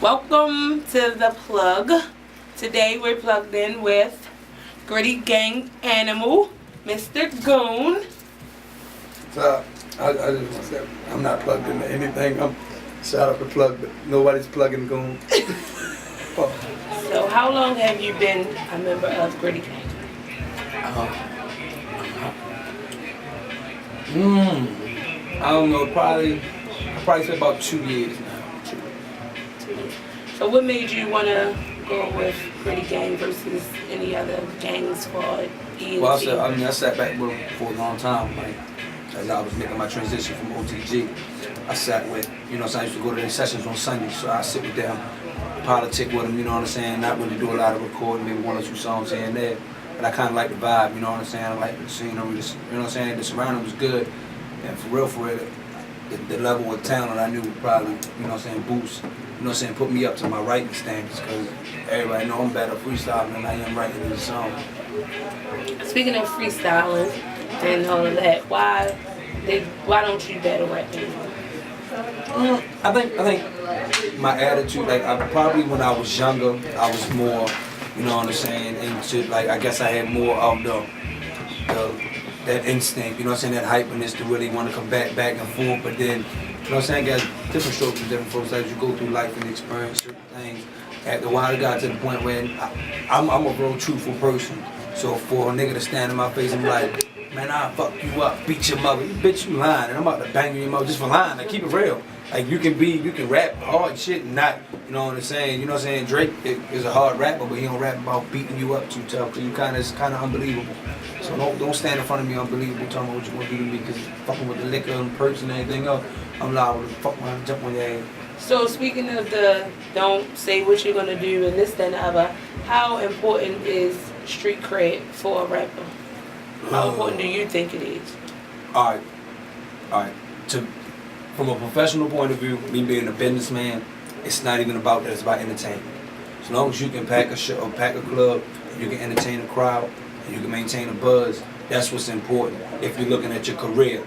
Welcome to the plug. Today we're plugged in with Gritty Gang Animal, Mr. Goon. So I just want to say, I'm not plugged into anything. I'm shout out to plug, but nobody's plugging Goon. So how long have you been a member of Gritty Gang? I don't know, probably say about 2 years now. So what made you want to go with Gritty Gang versus any other gang squad? Well, I sat back with him for a long time. Like, as I was making my transition from OTG, I sat with, so I used to go to their sessions on Sundays, so I sit with them, politic with them, you know what I'm saying? Not really do a lot of recording, maybe 1 or 2 songs here and there. But I kind of like the vibe, you know what I'm saying? I like the scenery, you know what I'm saying? The surrounding was good. And for real, the level of talent I knew would probably, you know what I'm saying, boost, you know what I'm saying, put me up to my writing standards, because everybody know I'm better freestyling than I am writing these songs. Speaking of freestyling and all of that, why don't you battle rap anymore? I think my attitude, like probably when I was younger, I was more, you know what I'm saying, into, like, I guess I had more of that instinct, you know what I'm saying, that hyperness to really want to come back and forth. But then, you know what I'm saying, I got different strokes from different folks as you go through life and experience certain things. After a while, I got to the point where I'm a real truthful person. So for a nigga to stand in my face and be like, man, I'll fuck you up, beat your mother, bitch, you lying, and I'm about to bang you in your mouth just for lying. Like, keep it real. Like, you can rap hard shit and not, you know what I'm saying. You know what I'm saying. Drake is a hard rapper, but he don't rap about beating you up too tough, because it's kind of unbelievable. So don't stand in front of me unbelievable, talking about what you want to do to me, because fucking with the liquor and perks and anything else, I'm liable to fuck around and jump on your ass. So speaking of the don't say what you're gonna do and this, that, and the other, how important is street cred for a rapper? How important do you think it is? All right. From a professional point of view, me being a businessman, it's not even about that. It's about entertainment. As long as you can pack a show, or pack a club, and you can entertain a crowd, and you can maintain a buzz, that's what's important. If you're looking at your career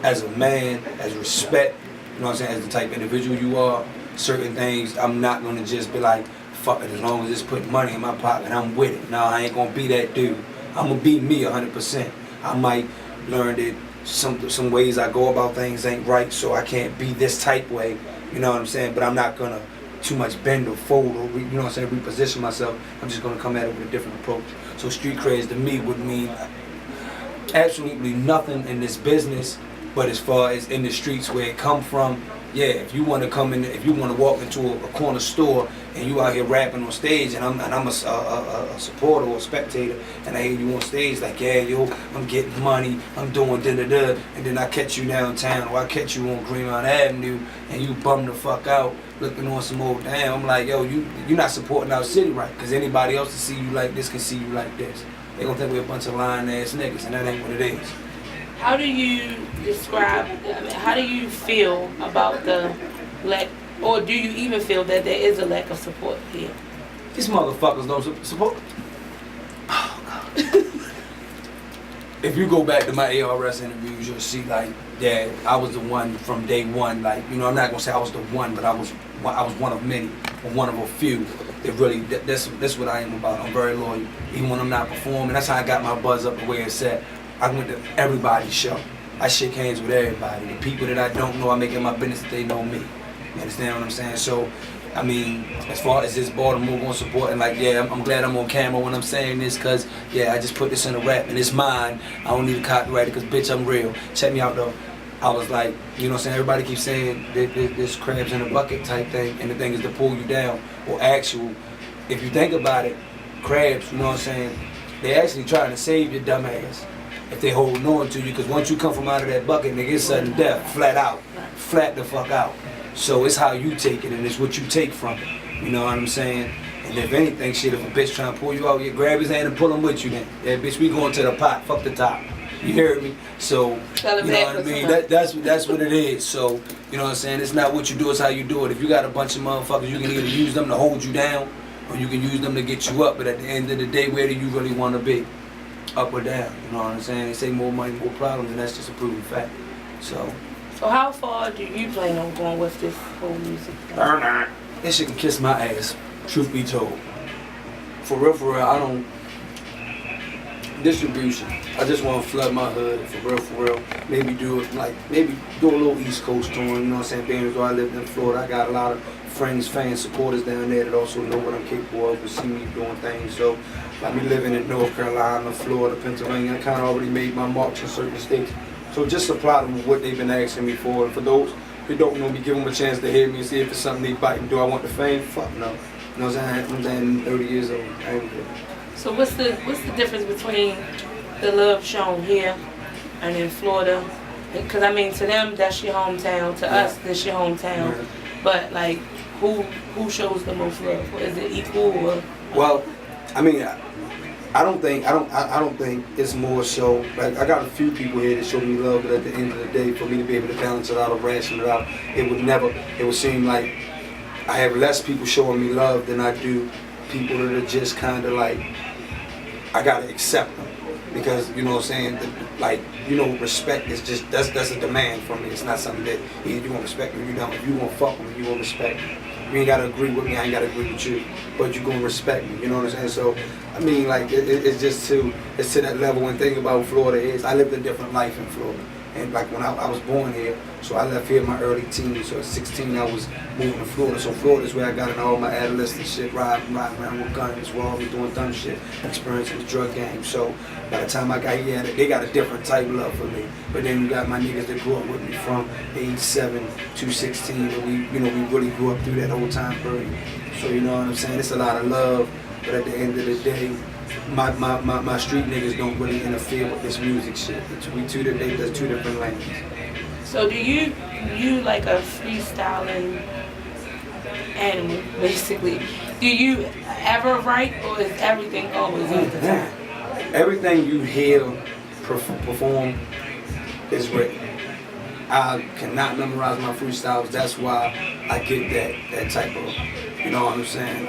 as a man, as respect, you know what I'm saying, as the type of individual you are, certain things, I'm not gonna just be like, fuck it, as long as it's putting money in my pocket, I'm with it. No, I ain't gonna be that dude. I'm gonna be me 100%. I might learn that some ways I go about things ain't right, so I can't be this type way, you know what I'm saying? But I'm not gonna too much bend or fold or, you know what I'm saying, reposition myself. I'm just gonna come at it with a different approach. So street cred to me would mean absolutely nothing in this business, but as far as in the streets where it come from, yeah, if you want to come in, if you want to walk into a corner store and you out here rapping on stage, and I'm a supporter or a spectator, and I hear you on stage like, yeah, yo, I'm getting money, I'm doing da-da-da, and then I catch you downtown, or I catch you on Greenmount Avenue, and you bum the fuck out looking on some old damn, I'm like, yo, you're not supporting our city right, because anybody else to see you like this can see you like this. They gonna think we're a bunch of lying ass niggas, and that ain't what it is. How do you describe, how do you feel about the lack, or do you even feel that there is a lack of support here? These motherfuckers don't support. Oh, God. If you go back to my ARS interviews, you'll see, like, yeah, I was the one from day one. Like, you know, I'm not gonna say I was the one, but I was one of many, or one of a few. That really, that's what I am about. I'm very loyal, even when I'm not performing. That's how I got my buzz up the way it's set. I went to everybody's show. I shake hands with everybody. The people that I don't know, I make it my business that they know me. You understand what I'm saying? So, I mean, as far as this Baltimore going to support, and like, yeah, I'm glad I'm on camera when I'm saying this, because, yeah, I just put this in a rap, and it's mine. I don't need to copyright it, because, bitch, I'm real. Check me out, though. I was like, you know what I'm saying? Everybody keeps saying this crabs in a bucket type thing, and the thing is to pull you down, or actual. If you think about it, crabs, you know what I'm saying? They actually trying to save your dumb ass. If they holding on to you, because once you come from out of that bucket, nigga, it's sudden death, flat out, flat the fuck out. So it's how you take it, and it's what you take from it. You know what I'm saying? And if anything, shit, if a bitch trying to pull you out, you grab his hand and pull him with you then. Yeah, bitch, we going to the pot, fuck the top. You hear me? So, you know what I mean? That's what it is. So, you know what I'm saying? It's not what you do, it's how you do it. If you got a bunch of motherfuckers, you can either use them to hold you down, or you can use them to get you up. But at the end of the day, where do you really want to be? Up or down, you know what I'm saying? They say more money, more problems, and that's just a proven fact. So how far do you plan on going with this whole music thing? That shit can kiss my ass. Truth be told. For real, I don't. Distribution. I just want to flood my hood, for real. Maybe do it, maybe do a little East Coast tour, you know what I'm saying? Being as though I lived in Florida, I got a lot of friends, fans, supporters down there that also know what I'm capable of, and see me doing things. So, like me living in North Carolina, Florida, Pennsylvania, I kind of already made my marks in certain states. So just supply them with what they've been asking me for. And for those who don't know me, give them a chance to hear me and see if it's something they bite. Do I want the fame? Fuck no. You know what I'm saying? 30 years old. I ain't good. So what's the difference between the love shown here and in Florida? Because I mean, to them that's your hometown. To us, that's your hometown. Yeah. But like, who shows the most love? Or is it equal? Or? Well, I mean, I don't think it's more so. Like, I got a few people here that show me love, but at the end of the day, for me to be able to balance it out or ration it out, it would seem like I have less people showing me love than I do people that are just kind of like, I gotta accept them. Because, you know what I'm saying, respect is just, that's a demand from me. It's not something that either you want to respect me or you don't. If you want to fuck with me, you want to respect me. You ain't got to agree with me, I ain't got to agree with you. But you going to respect me, you know what I'm saying? So, I mean, like, it's just it's to that level. And thing about Florida is, I lived a different life in Florida. And like when I was born here, so I left here in my early teens. So at 16, I was moving to Florida. So Florida is where I got into all my adolescent shit, riding around with guns, robbing, doing dumb shit, experiencing the drug game. So by the time I got here, they got a different type of love for me. But then you got my niggas that grew up with me from age 7 to 16, and we really grew up through that whole time period. So you know what I'm saying? It's a lot of love, but at the end of the day, my street niggas don't really interfere with this music shit. There's two different lanes. So do you like a freestyling animal, basically? Do you ever write, or is everything always at the time? Everything you hear perform is written. I cannot memorize my freestyles. That's why I get that type of, you know what I'm saying,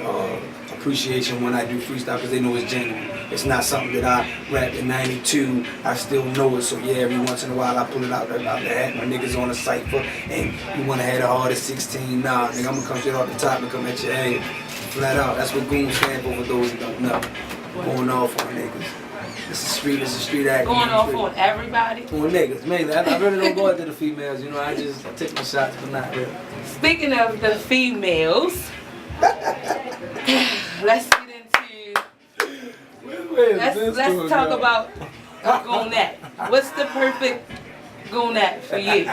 appreciation when I do freestyle, because they know it's genuine. It's not something that I rapped in 92, I still know it, so yeah, every once in a while I pull it out the hat, my niggas on the cypher, and you wanna have the hardest 16, nah, nigga, I'm gonna come straight off the top and come at your head, flat out. That's what Goon stand for those who don't know. Going off on niggas. It's a street act. Going off on everybody? On niggas, mainly. I really don't go after the females, you know, I just take my shots, but not really. Speaking of the females, let's get into, let's talk about a goonette. What's the perfect goonette for you?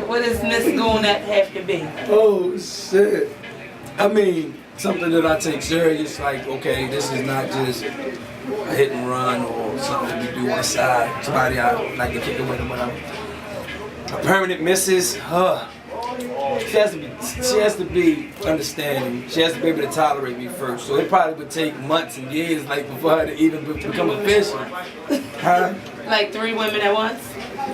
What does Miss Goonette have to be? Oh shit. I mean, something that I take serious, like, okay, this is not just a hit and run or something we do on the side. Somebody I like to kick it with or whatever. A permanent missus, she has to be understanding. She has to be able to tolerate me first. So it probably would take months and years, like, before her to even become official. Huh? Like 3 women at once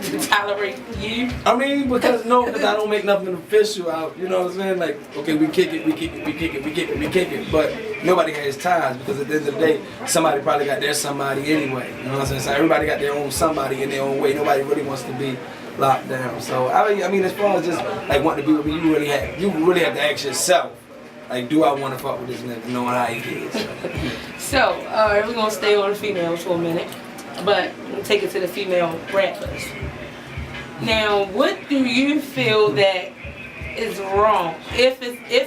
to tolerate you? I mean, because I don't make nothing official out. You know what I'm saying? Like, okay, we kick it, but nobody has ties, because at the end of the day, somebody probably got their somebody anyway. You know what I'm saying? So everybody got their own somebody in their own way. Nobody really wants to be locked down. So I mean, as far as just like wanting to be with me, you really have to ask yourself, like, do I want to fuck with this nigga, knowing how he is? So, alright, we're gonna stay on the females for a minute, but we'll take it to the female rappers. Now, what do you feel that is wrong, if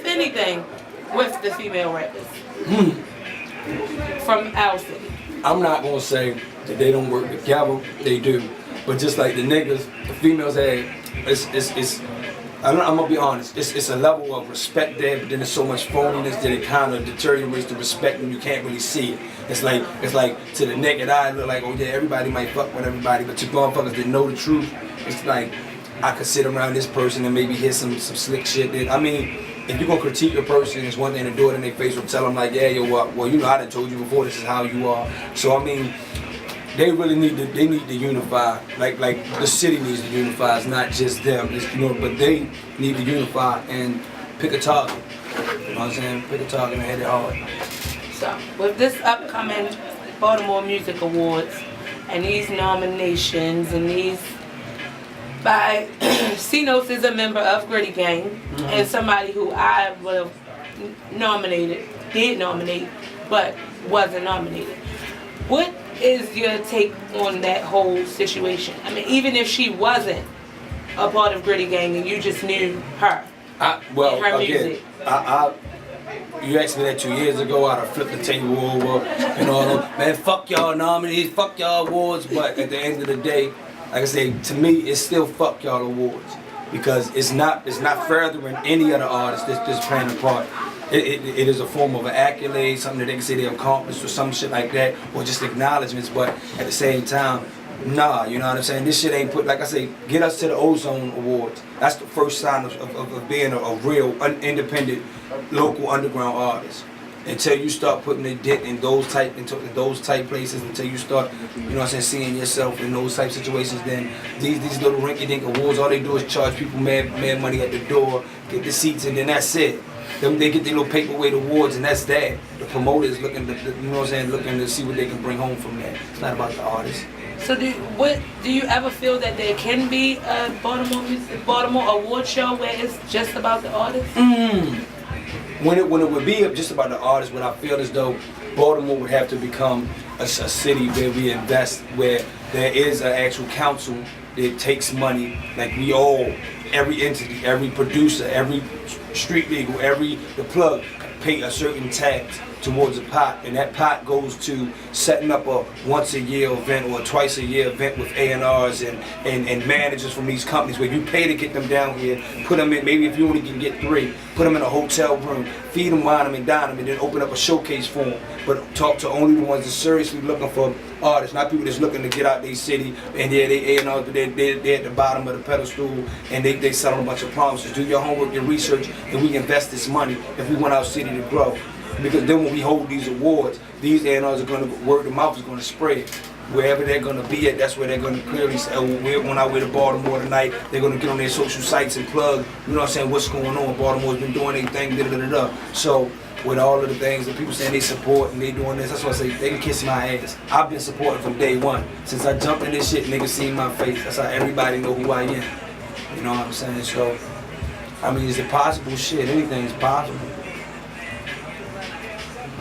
anything, with the female rappers from our city? I'm not gonna say that they don't work together. They do. But just like the niggas, the females have, I'm gonna be honest, it's a level of respect there, but then there's so much phoniness that it kind of deteriorates the respect when you can't really see it. It's like to the naked eye, it look like, oh yeah, everybody might fuck with everybody, but to motherfuckers that know the truth, it's like, I could sit around this person and maybe hear some slick shit that, I mean, if you're gonna critique a person, it's one thing to do it in their face or tell them like, yeah, yo, well, you know, I done told you before, this is how you are. So I mean, they really need to unify, like the city needs to unify. It's not just them, but they need to unify and pick a target. You know what I'm saying? Pick a target and hit it hard. So, with this upcoming Baltimore Music Awards and these nominations and these, C-Notes is a member of Gritty Gang and somebody who I would have did nominate, but wasn't nominated. What is your take on that whole situation? I mean, even if she wasn't a part of Gritty Gang and you just knew her, her music. You asked me that 2 years ago, I'd have flipped the table over and all that. Man, fuck y'all nominees, fuck y'all awards, but at the end of the day, like I say, to me, it's still fuck y'all awards. Because it's not furthering any other artist that's playing a part. It is a form of an accolade, something that they can say they accomplished or some shit like that, or just acknowledgments, but at the same time, nah, you know what I'm saying? This shit ain't put, like I say, get us to the Ozone Awards. That's the first sign of being a real, independent, local underground artist. Until you start putting a dent in those type places, until you start, you know what I'm saying, seeing yourself in those type situations, then these little rinky-dink awards, all they do is charge people mad money at the door, get the seats, and then that's it. Then they get their little paperweight awards, and that's that. The promoters looking to, you know what I'm saying, looking to see what they can bring home from that. It's not about the artist. So do you ever feel that there can be a Baltimore award show where it's just about the artist? When it would be just about the artist, but I feel as though Baltimore would have to become a city where we invest, where there is an actual council that takes money, like we all, every entity, every producer, every street legal, the plug, pay a certain tax towards a pot, and that pot goes to setting up a once-a-year event or a twice-a-year event with A&Rs and managers from these companies where you pay to get them down here, put them in, maybe if you only can get 3, put them in a hotel room, feed them, wine them, and dine them, and then open up a showcase for them. But talk to only the ones that's seriously looking for artists, not people that's looking to get out their city, and yeah, they A&Rs, but they're at the bottom of the pedestal, and they selling a bunch of promises. Do your homework, your research, and we invest this money if we want our city to grow. Because then when we hold these awards, these A&Rs are going to, word of mouth is going to spread. Wherever they're going to be at, that's where they're going to clearly say, oh, we're on our way to Baltimore tonight. They're going to get on their social sites and plug, you know what I'm saying, what's going on. Baltimore's been doing their thing, da-da-da-da. So with all of the things that people saying they support and they doing this, that's why I say they can kiss my ass. I've been supporting from day one. Since I jumped in this shit, niggas seen my face. That's how everybody know who I am. You know what I'm saying? So, I mean, is it possible? Shit, anything's possible.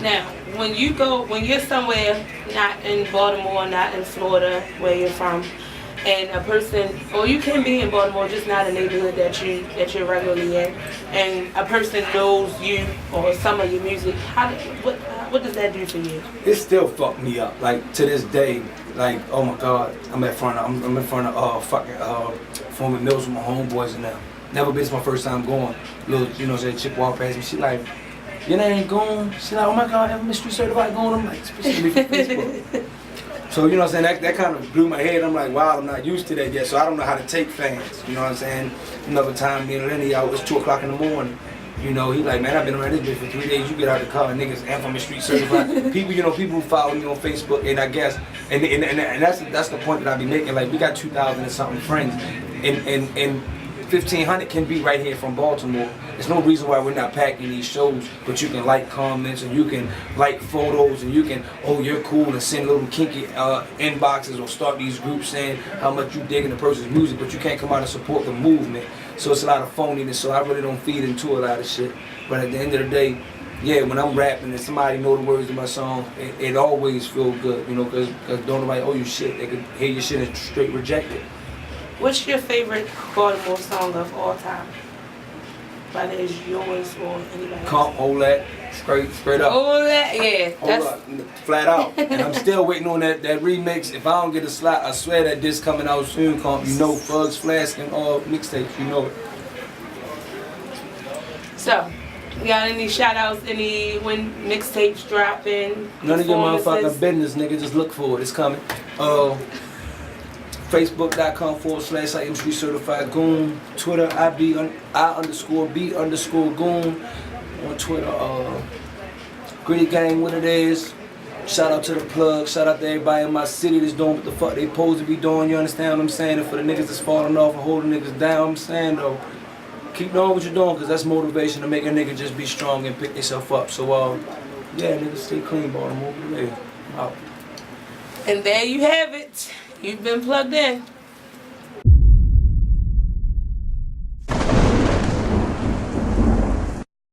Now, when you're somewhere, not in Baltimore, not in Florida, where you're from, and a person, or you can be in Baltimore, just not a neighborhood that you're regularly in, and a person knows you or some of your music, what does that do for you? It still fucked me up. Like to this day, like oh my God, I'm in front of Foreman Mills with my homeboys and them. Never been, it's my first time going. Little, you know, say chick walk past me, she like, your name Goon? She like, oh my God, I'm Streetsertified Goon. I'm like, especially me from Facebook. So, you know what I'm saying, that kind of blew my head. I'm like, wow, I'm not used to that yet, so I don't know how to take fans. You know what I'm saying? Another time, me and Lenny out, it was 2 o'clock in the morning. You know, he like, man, I've been around this bitch for 3 days. You get out of the car, and niggas, and from the Streetsertified. People, you know, people who follow me on Facebook, and I guess, and that's the point that I be making. Like, we got 2,000 and something friends, and 1,500 can be right here from Baltimore. There's no reason why we're not packing these shows, but you can like comments and you can like photos and you can, oh, you're cool, and send little kinky inboxes or start these groups saying how much you dig in the person's music, but you can't come out and support the movement. So it's a lot of phoniness, so I really don't feed into a lot of shit. But at the end of the day, yeah, when I'm rapping and somebody know the words to my song, it always feels good, you know, because don't nobody owe you shit. They can hear your shit and straight reject it. What's your favorite Baltimore song of all time? Whether it's yours or anybody else. Hold that, straight up. Hold that, yeah. Hold up, flat out. And I'm still waiting on that remix. If I don't get a slot, I swear that this coming out soon. You know, Fugs, Flask, and all mixtapes, you know it. So, you got any shout outs, any when mixtapes dropping? None of your motherfucking business, nigga. Just look for it. It's coming. Facebook.com/I am Streetsertified Goon. Twitter, I_B_Goon. On Twitter, Gritty Gang, what it is. Shout out to the plug. Shout out to everybody in my city that's doing what the fuck they supposed to be doing. You understand what I'm saying? And for the niggas that's falling off and holding niggas down, I'm saying though, keep doing what you're doing, because that's motivation to make a nigga just be strong and pick yourself up. So, yeah, niggas stay clean, Baltimore. Yeah, out. And there you have it. You've been plugged in.